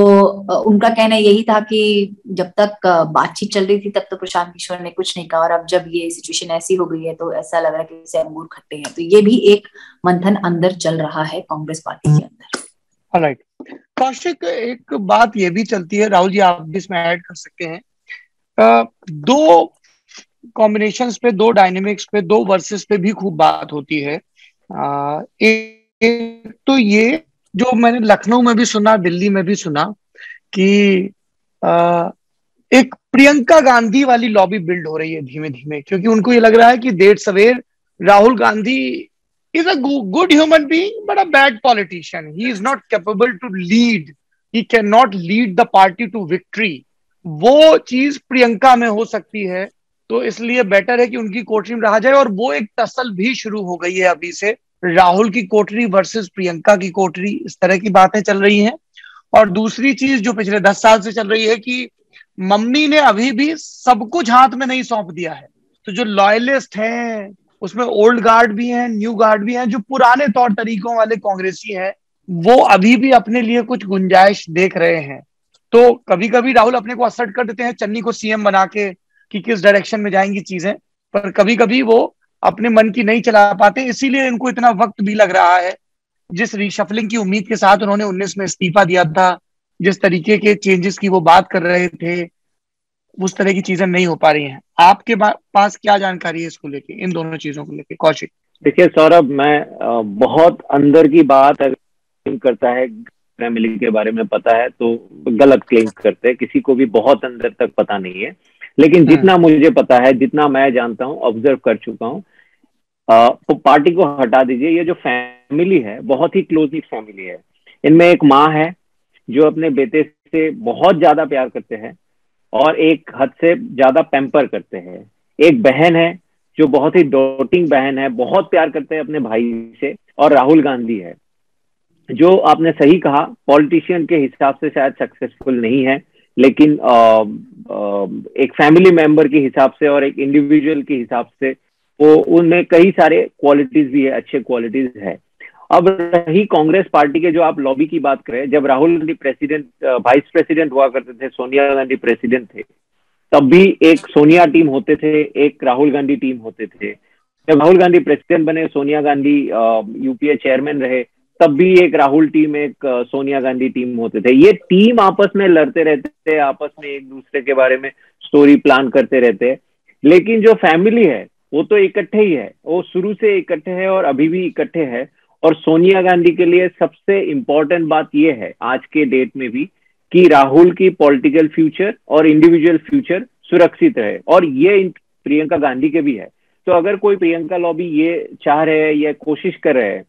B: उनका कहना यही था कि जब तक बातचीत चल रही थी तब तो प्रशांत किशोर ने कुछ नहीं कहा, और अब जब ये सिचुएशन ऐसी हो गई है तो ऐसा लग रहा है कि जैसे अंगूर खट्टे हैं। तो ये भी एक मंथन अंदर चल रहा है कांग्रेस पार्टी के अंदर।
A: ऑलराइट कौशिक, एक बात ये भी चलती है, राहुल जी आप भी इसमें ऐड कर सकते हैं, दो कॉम्बिनेशंस पे, दो डायनेमिक्स पे, दो वर्सेस पे भी खूब बात होती है। एक तो ये जो मैंने लखनऊ में भी सुना, दिल्ली में भी सुना कि एक प्रियंका गांधी वाली लॉबी बिल्ड हो रही है धीमे धीमे, क्योंकि उनको ये लग रहा है कि देर सवेर Rahul Gandhi is a good human being but a bad politician. He is not capable to lead. He cannot lead the party to victory. वो चीज प्रियंका में हो सकती है, तो इसलिए बेटर है कि उनकी कोठरी में रहा जाए। और वो एक टसल भी शुरू हो गई है अभी से, राहुल की कोठरी वर्सेस प्रियंका की कोठरी, इस तरह की बातें चल रही हैं। और दूसरी चीज जो पिछले 10 साल से चल रही है कि मम्मी ने अभी भी सब कुछ हाथ में नहीं सौंप दिया है। तो जो लॉयलिस्ट हैं, उसमें ओल्ड गार्ड भी हैं, न्यू गार्ड भी हैं, जो पुराने तौर तरीकों वाले कांग्रेसी हैं, वो अभी भी अपने लिए कुछ गुंजाइश देख रहे हैं। तो कभी कभी राहुल अपने को असर्ट कर देते हैं चन्नी को सीएम बना के कि किस डायरेक्शन में जाएंगी चीजें, पर कभी कभी वो अपने मन की नहीं चला पाते, इसीलिए इनको इतना वक्त भी लग रहा है। जिस रिशफलिंग की उम्मीद के साथ उन्होंने 19 में इस्तीफा दिया था, जिस तरीके के चेंजेस की वो बात कर रहे थे, उस तरह की चीजें नहीं हो पा रही हैं। आपके पास क्या जानकारी है इसको लेके, इन दोनों चीजों को लेके कौशिक?
C: देखिए सौरभ, मैं बहुत अंदर की बात अगर करता है फैमिली के बारे में पता है तो गलत क्लेम करते हैं, किसी को भी बहुत अंदर तक पता नहीं है। लेकिन जितना मुझे पता है, जितना मैं जानता हूँ, ऑब्जर्व कर चुका हूँ, तो पार्टी को हटा दीजिए, ये जो फैमिली है बहुत ही क्लोजली फैमिली है। इनमें एक माँ है जो अपने बेटे से बहुत ज्यादा प्यार करते हैं और एक हद से ज्यादा पैम्पर करते हैं। एक बहन है जो बहुत ही डॉटिंग बहन है, बहुत प्यार करते हैं अपने भाई से। और राहुल गांधी है जो आपने सही कहा, पॉलिटिशियन के हिसाब से शायद सक्सेसफुल नहीं है, लेकिन एक फैमिली मेंबर के हिसाब से और एक इंडिविजुअल के हिसाब से वो उनमें कई सारे क्वालिटीज भी है, अच्छे क्वालिटीज है। अब रही कांग्रेस पार्टी के जो आप लॉबी की बात करें, जब राहुल गांधी वाइस प्रेसिडेंट हुआ करते थे, सोनिया गांधी प्रेसिडेंट थे, तब भी एक सोनिया टीम होते थे, एक राहुल गांधी टीम होते थे। जब राहुल गांधी प्रेसिडेंट बने, सोनिया गांधी यूपीए चेयरमैन रहे, तब भी एक राहुल टीम, एक सोनिया गांधी टीम होते थे। ये टीम आपस में लड़ते रहते थे, आपस में एक दूसरे के बारे में स्टोरी प्लान करते रहते। लेकिन जो फैमिली है वो तो इकट्ठे ही है, वो शुरू से इकट्ठे है और अभी भी इकट्ठे है। और सोनिया गांधी के लिए सबसे इंपॉर्टेंट बात यह है आज के डेट में भी कि राहुल की पॉलिटिकल फ्यूचर और इंडिविजुअल फ्यूचर सुरक्षित रहे, और ये प्रियंका गांधी के भी है। तो अगर कोई प्रियंका लॉबी ये चाह रहे हैं या कोशिश कर रहे हैं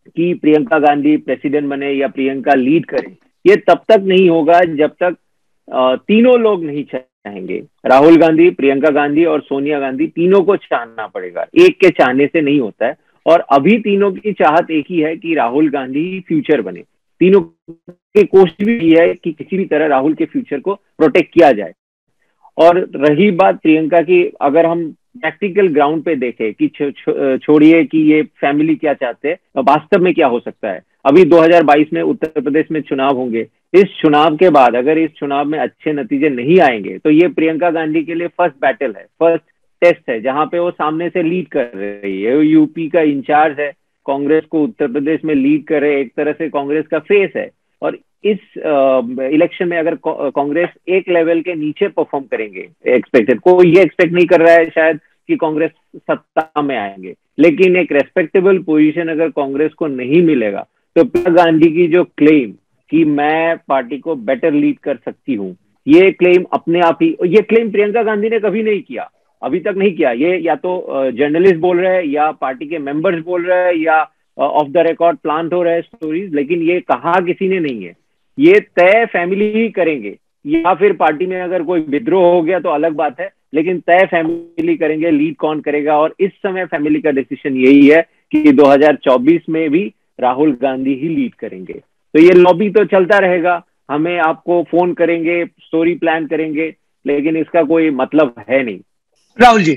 C: कि प्रियंका गांधी प्रेसिडेंट बने या प्रियंका लीड करे, ये तब तक नहीं होगा जब तक तीनों लोग नहीं चाहेंगे। राहुल गांधी, प्रियंका गांधी और सोनिया गांधी, तीनों को चाहना पड़ेगा, एक के चाहने से नहीं होता है। और अभी तीनों की चाहत एक ही है कि राहुल गांधी फ्यूचर बने। तीनों की कोशिश भी है कि किसी भी तरह राहुल के फ्यूचर को प्रोटेक्ट किया जाए। और रही बात प्रियंका की, अगर हम प्रैक्टिकल ग्राउंड पे देखें कि छोड़िए कि ये फैमिली क्या चाहते हैं, वास्तव में क्या हो सकता है। अभी 2022 में उत्तर प्रदेश में चुनाव होंगे। इस चुनाव के बाद अगर इस चुनाव में अच्छे नतीजे नहीं आएंगे तो ये प्रियंका गांधी के लिए फर्स्ट बैटल है, फर्स्ट टेस्ट है, जहां पे वो सामने से लीड कर रही है। वो यूपी का इंचार्ज है, कांग्रेस को उत्तर प्रदेश में लीड कर रहे, एक तरह से कांग्रेस का फेस है। और इस इलेक्शन में अगर कांग्रेस एक लेवल के नीचे परफॉर्म करेंगे, एक्सपेक्टेड, कोई ये एक्सपेक्ट नहीं कर रहा है शायद कि कांग्रेस सत्ता में आएंगे, लेकिन एक रेस्पेक्टेबल पोजीशन अगर कांग्रेस को नहीं मिलेगा तो प्रियंका गांधी की जो क्लेम कि मैं पार्टी को बेटर लीड कर सकती हूँ, ये क्लेम अपने आप ही, ये क्लेम प्रियंका गांधी ने कभी नहीं किया, अभी तक नहीं किया। ये या तो जर्नलिस्ट बोल रहे हैं या पार्टी के मेंबर्स बोल रहे हैं या ऑफ द रिकॉर्ड प्लांट हो रहा है स्टोरीज, लेकिन ये कहा किसी ने नहीं है। ये तय फैमिली ही करेंगे, या फिर पार्टी में अगर कोई विद्रोह हो गया तो अलग बात है, लेकिन तय फैमिली करेंगे, लीड कौन करेगा। और इस समय फैमिली का डिसीजन यही है कि 2024 में भी राहुल गांधी ही लीड करेंगे। तो ये लॉबी तो चलता रहेगा, हमें आपको फोन करेंगे, स्टोरी प्लान करेंगे, लेकिन इसका कोई मतलब है नहीं।
A: राहुल जी।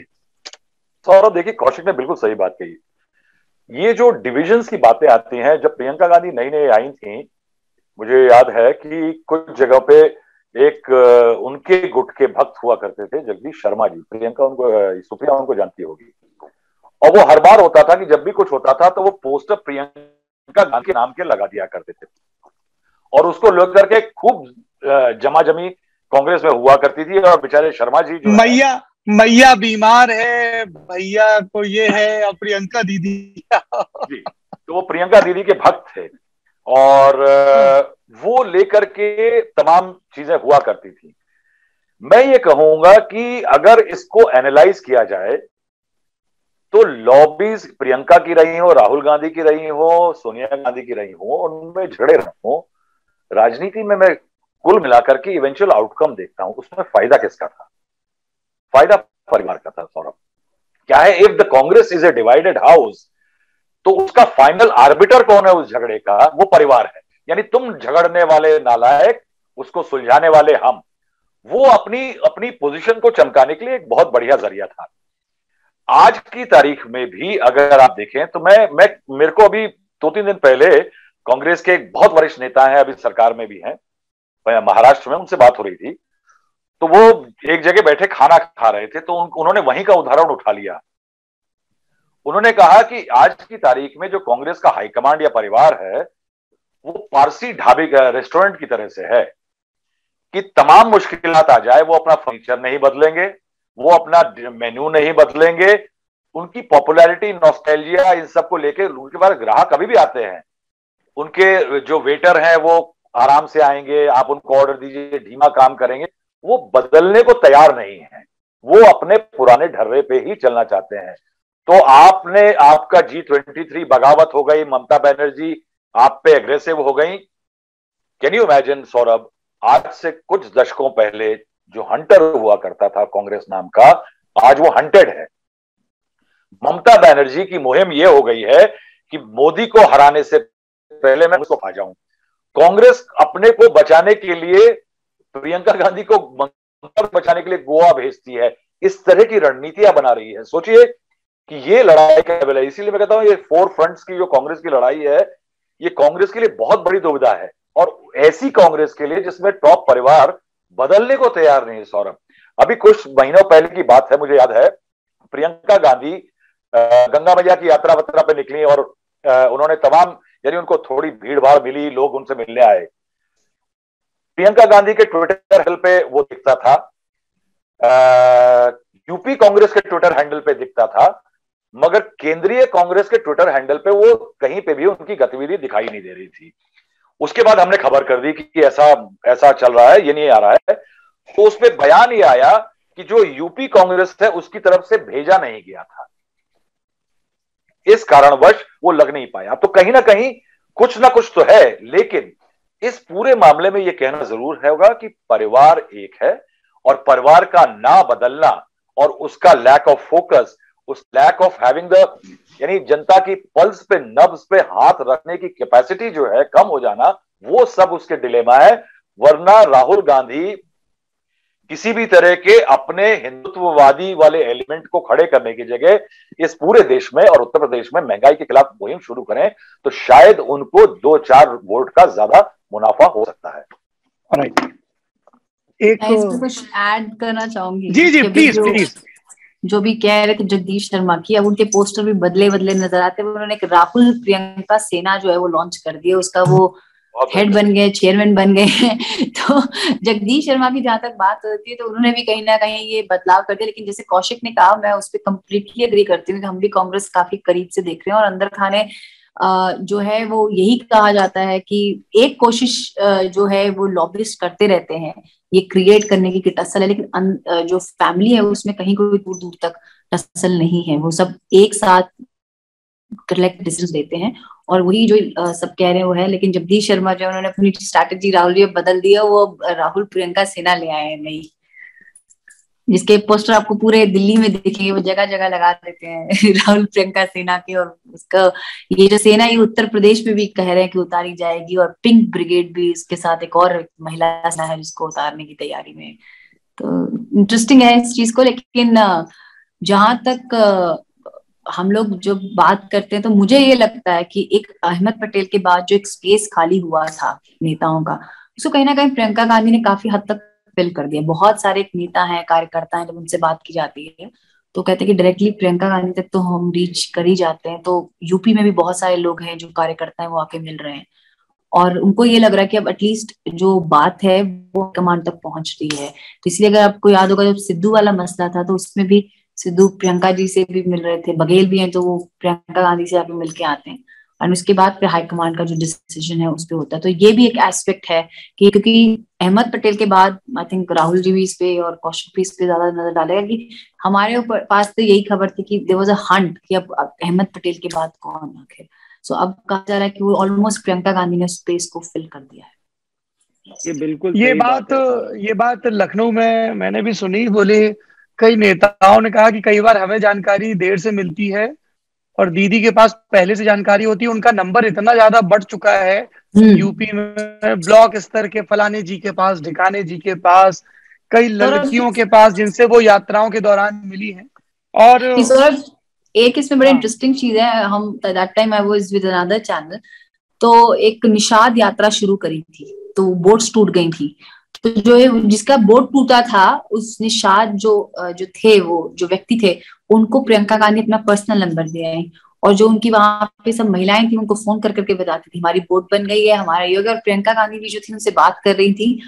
D: सौरभ, देखिए कौशिक ने बिल्कुल सही बात कही। ये जो डिविजन्स की बातें आती हैं, जब प्रियंका गांधी नई नई आई थी, मुझे याद है कि कुछ जगह पे एक उनके गुट के भक्त हुआ करते थे, जगदीश शर्मा जी, प्रियंका उनको, सुप्रिया उनको जानती होगी, और वो हर बार होता था कि जब भी कुछ होता था तो वो पोस्टर प्रियंका गांधी के नाम के लगा दिया करते थे, और उसको लेकर के खूब जमाजमी कांग्रेस में हुआ करती थी। और बेचारे शर्मा जी जो
A: मैया बीमार है, भैया को ये है, और प्रियंका दीदी
D: जी, तो वो प्रियंका दीदी के भक्त थे, और वो लेकर के तमाम चीजें हुआ करती थी। मैं ये कहूंगा कि अगर इसको एनालाइज किया जाए तो लॉबीज प्रियंका की रही हो, राहुल गांधी की रही हो, सोनिया गांधी की रही हो, उनमें झगड़े रहे हो, राजनीति में मैं कुल मिलाकर के इवेंचुअल आउटकम देखता हूं, उसमें फायदा किसका था? फायदा परिवार का था। सौरभ, क्या है, if the Congress is a divided house, तो उसका फाइनल आर्बिटर कौन है उस झगड़े का? वो परिवार है। यानी तुम झगड़ने वाले नालायक, उसको सुलझाने वाले हम। वो अपनी अपनी पोजीशन को चमकाने के लिए एक बहुत बढ़िया जरिया था। आज की तारीख में भी अगर आप देखें तो मैं मेरे को अभी 2-3 दिन पहले कांग्रेस के एक बहुत वरिष्ठ नेता हैं, अभी सरकार में भी हैं, महाराष्ट्र में, उनसे बात हो रही थी। तो वो एक जगह बैठे खाना खा रहे थे, तो उन्होंने वहीं का उदाहरण उठा लिया। उन्होंने कहा कि आज की तारीख में जो कांग्रेस का हाईकमांड या परिवार है, वो पारसी ढाबे का रेस्टोरेंट की तरह से है कि तमाम मुश्किलात आ जाए, वो अपना फर्नीचर नहीं बदलेंगे, वो अपना मेन्यू नहीं बदलेंगे, उनकी पॉपुलैरिटी, नॉस्टैल्जिया, इन सबको लेके उनके पास ग्राहक कभी भी आते हैं, उनके जो वेटर हैं वो आराम से आएंगे, आप उनको ऑर्डर दीजिए, धीमा काम करेंगे, वो बदलने को तैयार नहीं है, वो अपने पुराने ढर्रे पे ही चलना चाहते हैं। तो आपका G23 बगावत हो गई, ममता बनर्जी आप पे एग्रेसिव हो गई। कैन यू इमेजिन सौरभ, आज से कुछ दशकों पहले जो हंटर हुआ करता था कांग्रेस नाम का, आज वो हंटेड है। ममता बनर्जी की मुहिम ये हो गई है कि मोदी को हराने से पहले मैं उसको खा जाऊं। कांग्रेस अपने को बचाने के लिए प्रियंका गांधी को बचाने के लिए गोवा भेजती है, इस तरह की रणनीतियां बना रही है। सोचिए कि ये लड़ाई का लेवल है। इसीलिए मैं कहता हूं ये 4 फ्रंट्स की जो कांग्रेस की लड़ाई है, ये कांग्रेस के लिए बहुत बड़ी दुविधा है, और ऐसी कांग्रेस के लिए जिसमें टॉप परिवार बदलने को तैयार नहीं है। सौरभ, अभी कुछ महीनों पहले की बात है, मुझे याद है, प्रियंका गांधी गंगा मैया की यात्रा वत्रा पे निकली, और उन्होंने तमाम, यानी उनको थोड़ी भीड़ भाड़ मिली, लोग उनसे मिलने आए। प्रियंका गांधी के ट्विटर हैंडल पे वो दिखता था, यूपी कांग्रेस के ट्विटर हैंडल पे दिखता था, मगर केंद्रीय कांग्रेस के ट्विटर हैंडल पे वो कहीं पे भी उनकी गतिविधि दिखाई नहीं दे रही थी। उसके बाद हमने खबर कर दी कि ऐसा चल रहा है, ये नहीं आ रहा है। तो उसमें बयान ये आया कि जो यूपी कांग्रेस है उसकी तरफ से भेजा नहीं गया था, इस कारणवश वो लग नहीं पाया। तो कहीं ना कहीं कुछ ना कुछ तो है, लेकिन इस पूरे मामले में यह कहना जरूर होगा कि परिवार एक है, और परिवार का ना बदलना और उसका लैक ऑफ फोकस, उस लैक ऑफ हैविंग द, यानी जनता की पल्स पे, नब्ज पे हाथ रखने की कैपेसिटी जो है कम हो जाना, वो सब उसके डिलेमा है। वरना राहुल गांधी किसी भी तरह के अपने हिंदुत्ववादी वाले एलिमेंट को खड़े करने की जगह इस पूरे देश में और उत्तर प्रदेश में महंगाई के खिलाफ मुहिम शुरू करें, तो शायद उनको 2-4 वोट का ज्यादा मुनाफा हो सकता है।
A: राइट, एक
B: कुछ ऐड करना चाहूंगी।
A: जी प्लीज।
B: जो भी कह रहे थे जगदीश शर्मा की, अब उनके पोस्टर भी बदले नजर आते हैं। उन्होंने एक राहुल प्रियंका सेना जो है वो लॉन्च कर दिया, उसका वो हेड बन गए, चेयरमैन बन गए तो जगदीश शर्मा की जहां तक बात होती है तो उन्होंने भी कहीं ना कहीं ये बदलाव कर दिया। लेकिन जैसे कौशिक ने कहा, मैं उस पर कंप्लीटली एग्री करती हूँ कि हम भी कांग्रेस काफी करीब से देख रहे हैं और अंदर खाने जो है वो यही कहा जाता है कि एक कोशिश जो है वो लॉबिस्ट करते रहते हैं ये क्रिएट करने की कि टसल है, लेकिन जो फैमिली है उसमें कहीं कोई दूर दूर तक टसल नहीं है। वो सब एक साथ कलेक्ट डिसीजन लेते हैं और वही जो सब कह रहे हैं वो है। लेकिन जगदीश शर्मा जो उन्होंने अपनी स्ट्रैटेजी राहुल जी बदल दिया, वो राहुल प्रियंका सेना ले आए हैं नई, जिसके पोस्टर आपको पूरे दिल्ली में दिखेंगे, वो जगह जगह लगा देते हैं राहुल प्रियंका सेना के। और उसका ये जो सेना ये उत्तर प्रदेश में भी कह रहे हैं कि उतारी जाएगी और पिंक ब्रिगेड भी इसके साथ एक और महिला सेना है जिसको उतारने की तैयारी में। तो इंटरेस्टिंग है इस चीज को। लेकिन जहां तक हम लोग जो बात करते हैं तो मुझे ये लगता है कि एक अहमद पटेल के बाद जो एक स्पेस खाली हुआ था नेताओं का, उसको कहीं ना कहीं प्रियंका गांधी ने काफी हद तक फिल कर दिया। बहुत सारे नेता हैं, कार्यकर्ता हैं, जब उनसे बात की जाती है तो कहते हैं कि डायरेक्टली प्रियंका गांधी तक तो हम रीच कर ही जाते हैं। तो यूपी में भी बहुत सारे लोग हैं जो कार्यकर्ता हैं वो आके मिल रहे हैं और उनको ये लग रहा है कि अब एटलीस्ट जो बात है वो कमांड तक पहुंच रही है। तो इसलिए अगर आपको याद होगा जब सिद्धू वाला मसला था तो उसमें भी सिद्धू प्रियंका जी से भी मिल रहे थे, बघेल भी हैं तो वो प्रियंका गांधी से आके मिल के आते हैं और उसके बाद फिर हाईकमांड का जो डिसीजन है उस पर होता है। तो ये भी एक एस्पेक्ट है कि क्योंकि अहमद पटेल के बाद आई थिंक राहुल जी भी इस पे और कौशिक भी इस पे ज्यादा नजर डालेगा कि हमारे ऊपर पास तो यही खबर थी कि देयर वाज अ हंट कि अब अहमद पटेल के बाद कौन आखिर। सो अब कहा जा रहा है कि वो ऑलमोस्ट प्रियंका गांधी ने स्पेस को फिल कर दिया है।
C: ये बिल्कुल
A: ये बात लखनऊ में मैंने भी सुनी। बोले कई नेताओं ने कहा कि कई बार हमें जानकारी देर से मिलती है और दीदी के पास पहले से जानकारी होती है। उनका नंबर इतना ज्यादा बढ़ चुका है यूपी में, ब्लॉक स्तर के फलाने जी के पास, ढिकाने जी के पास, कई लड़कियों के पास जिनसे वो यात्राओं के दौरान मिली हैं। और
B: एक इसमें बड़ी इंटरेस्टिंग चीज है, हम that time I was with another channel, तो एक निषाद यात्रा शुरू करी थी तो बोट्स टूट गई थी। तो जो है जिसका बोट टूटा था उस निषाद जो थे वो जो व्यक्ति थे उनको प्रियंका गांधी अपना पर्सनल नंबर दिया है और जो उनकी वहां पे सब महिलाएं थी उनको फोन कर करके बताती थी हमारी बोट बन गई है, हमारा योगा। और प्रियंका गांधी भी जो थी उनसे बात कर रही थी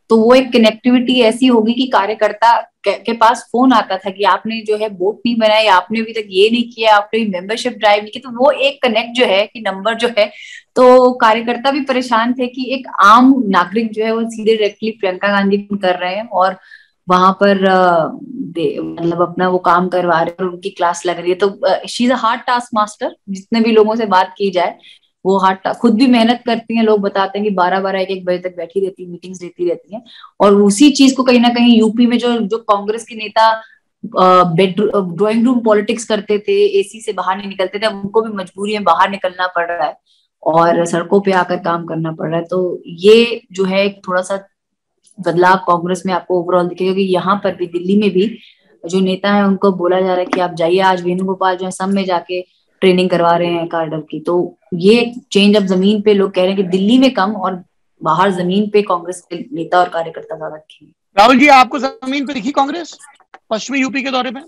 B: तो वो एक कनेक्टिविटी ऐसी होगी कि कार्यकर्ता के पास फोन आता था कि आपने जो है बोट नहीं बनाई, आपने अभी तक ये नहीं किया, आपने मेंबरशिप ड्राइव नहीं की। तो वो एक कनेक्ट जो है कि नंबर जो है, तो कार्यकर्ता भी परेशान थे कि एक आम नागरिक जो है वो सीधे डायरेक्टली प्रियंका गांधी कर रहे हैं और वहां पर मतलब अपना वो काम करवा रहे हैं और उनकी क्लास लग रही है। तो she is a hard task master, जितने भी लोगों से बात की जाए वो खुद भी मेहनत करती हैं। लोग बताते हैं कि 12-12 1-1 बजे तक बैठी रहती है, मीटिंग्स देती रहती हैं। और उसी चीज को कहीं ना कहीं यूपी में जो कांग्रेस के नेता ड्राइंग रूम पॉलिटिक्स करते थे, एसी से बाहर नहीं निकलते थे, अब उनको भी मजबूरी में बाहर निकलना पड़ रहा है और सड़कों पे आकर काम करना पड़ रहा है। तो ये जो है एक थोड़ा सा बदलाव कांग्रेस में आपको ओवरऑल दिखेगा कि यहाँ पर भी दिल्ली में भी जो नेता है उनको बोला जा रहा है कि आप जाइए, आज वेणुगोपाल जो है सब में जाके ट्रेनिंग करवा रहे हैं कार्डर की। तो ये चेंज अब जमीन पे लोग कह रहे हैं कि दिल्ली में कम और बाहर जमीन पे कांग्रेस के नेता और कार्यकर्ता ज्यादा दिखेंगे।
A: राहुल जी, आपको जमीन पे दिखी कांग्रेस पश्चिमी यूपी के दौरे में,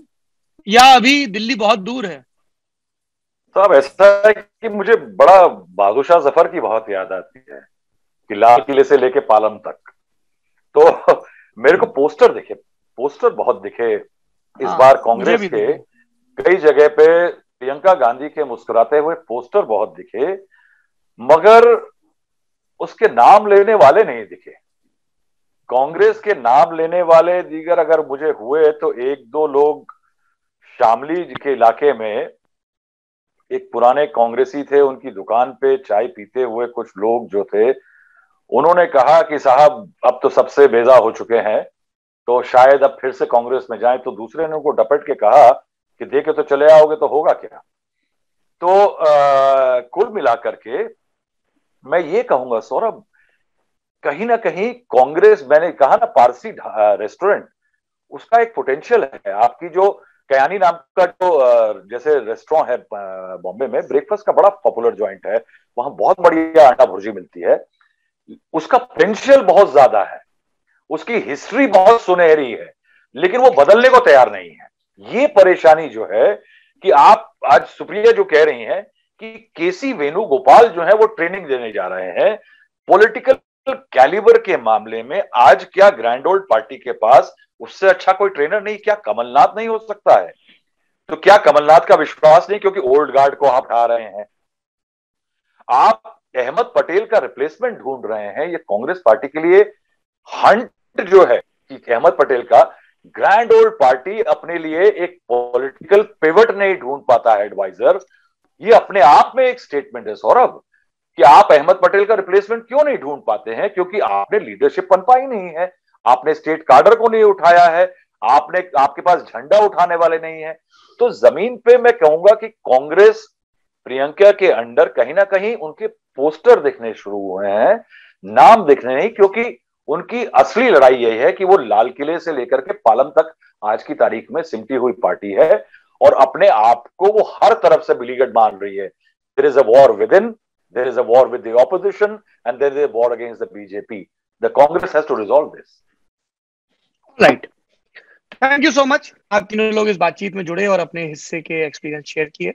A: या अभी दिल्ली बहुत दूर है?
D: तो अब ऐसा है कि मुझे बड़ा बहादुर शाह जफर की बहुत याद आती है कि लाल किले से लेके पालम तक। तो मेरे को पोस्टर बहुत दिखे इस बार कांग्रेस के कई जगह पे। प्रियंका गांधी के मुस्कुराते हुए पोस्टर बहुत दिखे, मगर उसके नाम लेने वाले नहीं दिखे। कांग्रेस के नाम लेने वाले दीगर अगर मुझे हुए तो 1-2 लोग शामली के इलाके में एक पुराने कांग्रेसी थे, उनकी दुकान पे चाय पीते हुए कुछ लोग जो थे उन्होंने कहा कि साहब अब तो सबसे बेजा हो चुके हैं तो शायद अब फिर से कांग्रेस में जाएं। तो दूसरे ने उनको डपट के कहा कि देखे तो चले आओगे तो होगा क्या। तो कुल मिलाकर के मैं ये कहूंगा सौरभ, कहीं ना कहीं कांग्रेस, मैंने कहा ना पारसी रेस्टोरेंट, उसका एक पोटेंशियल है। आपकी जो कयानी नाम का जो जैसे रेस्टोरेंट है बॉम्बे में, ब्रेकफास्ट का बड़ा पॉपुलर जॉइंट है, वहां बहुत बढ़िया अंडा भुर्जी मिलती है। उसका पोटेंशियल बहुत ज्यादा है, उसकी हिस्ट्री बहुत सुनहरी है, लेकिन वो बदलने को तैयार नहीं है। ये परेशानी जो है कि आप आज सुप्रिया जो कह रही हैं कि केसी वेणुगोपाल जो है वो ट्रेनिंग देने जा रहे हैं, पॉलिटिकल कैलिबर के मामले में आज क्या ग्रैंड ओल्ड पार्टी के पास उससे अच्छा कोई ट्रेनर नहीं? क्या कमलनाथ नहीं हो सकता है? तो क्या कमलनाथ का विश्वास नहीं क्योंकि ओल्ड गार्ड को आप हटा रहे हैं? आप अहमद पटेल का रिप्लेसमेंट ढूंढ रहे हैं। ये कांग्रेस पार्टी के लिए हंट जो है कि अहमद पटेल का ग्रैंड ओल्ड पार्टी अपने लिए एक पॉलिटिकल पिवट नहीं ढूंढ पाता है एडवाइजर, ये अपने आप में एक स्टेटमेंट है सौरभ कि आप अहमद पटेल का रिप्लेसमेंट क्यों नहीं ढूंढ पाते हैं? क्योंकि आपने लीडरशिप पनपा ही नहीं है, आपने स्टेट कार्डर को नहीं उठाया है, आपके पास झंडा उठाने वाले नहीं है। तो जमीन पे मैं कहूंगा कि कांग्रेस प्रियंका के अंडर कहीं ना कहीं उनके पोस्टर दिखने शुरू हुए हैं, नाम दिखने नहीं, क्योंकि उनकी असली लड़ाई यही है कि वो लाल किले से लेकर के पालम तक आज की तारीख में सिमटी हुई पार्टी है और अपने आप को वो हर तरफ से बिलीगड मान रही है। There is a war within, there is a war with the opposition and there is a war against the BJP. The Congress has to resolve this.
A: Right, thank you so much. आप तीनों लोग इस बातचीत में जुड़े और अपने हिस्से के एक्सपीरियंस शेयर किए।